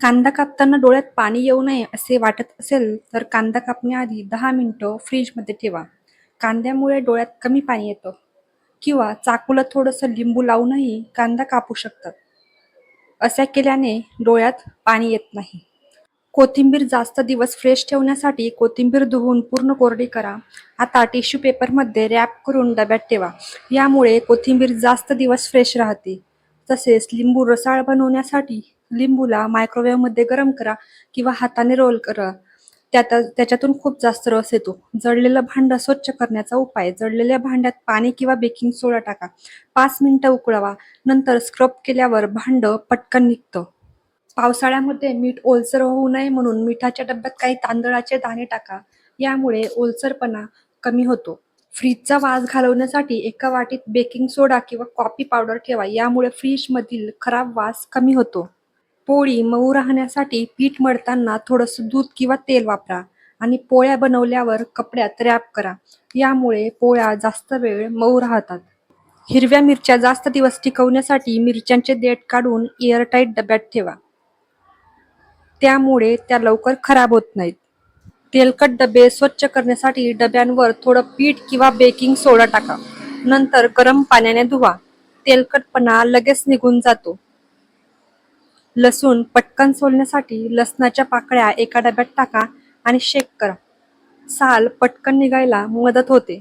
कांदा कापताना डोळ्यात पाणी येऊ नये असे वाटत असेल तर कांदा कापण्याआधी 10 मिनिटं फ्रीजमध्ये ठेवा. कांद्यामुळे डोळ्यात कमी पाणी येतं किंवा चाकूला थोडंसं लिंबू लावूनही कांदा कापू शकतात. असे केल्याने डोळ्यात पाणी येत नाही. कोथिंबीर जास्त दिवस फ्रेश ठेवण्यासाठी कोथिंबीर धुवून पूर्ण कोरडी करा. आता टिश्यू पेपरमध्ये रॅप करून डब्यात ठेवा. यामुळे कोथिंबीर जास्त दिवस फ्रेश राहते. तसेच लिंबू रसाळ बनवण्यासाठी लिंबूला मायक्रोवेव्हमध्ये गरम करा किंवा हाताने रोल करा. त्याच्यातून खूप जास्त रस येतो. जळलेलं भांडं स्वच्छ करण्याचा उपाय: जळलेल्या भांड्यात पाणी किंवा बेकिंग सोडा टाका. 5 मिनिटं उकळवा. नंतर स्क्रब केल्यावर भांडं पटकन निघतं. पावसाळ्यामध्ये मीठ ओलसर होऊ नये म्हणून मिठाच्या डब्यात काही तांदळाचे दाणे टाका. यामुळे ओलसरपणा कमी होतो. फ्रीजचा वास घालवण्यासाठी एका वाटीत बेकिंग सोडा किंवा कॉफी पावडर ठेवा. यामुळे फ्रीजमधील खराब वास कमी होतो. पोळी मऊ राहण्यासाठी पीठ मळताना थोडंसं दूध किंवा तेल वापरा आणि पोळ्या बनवल्यावर कपड्यात रॅप करा. यामुळे पोळ्या जास्त वेळ मऊ राहतात. हिरव्या मिरच्या जास्त दिवस टिकवण्यासाठी मिरच्यांचे देठ काढून एअरटाईट डब्यात ठेवा. त्यामुळे त्या लवकर खराब होत नाहीत. तेलकट डबे स्वच्छ करण्यासाठी डब्यांवर थोडं पीठ किंवा बेकिंग सोडा टाका. नंतर गरम पाण्याने धुवा. तेलकटपणा लगेच निघून जातो. लसूण पटकन सोलण्यासाठी लसणाच्या पाकळ्या एका डब्यात टाका आणि शेक करा. साल पटकन निघायला मदत होते.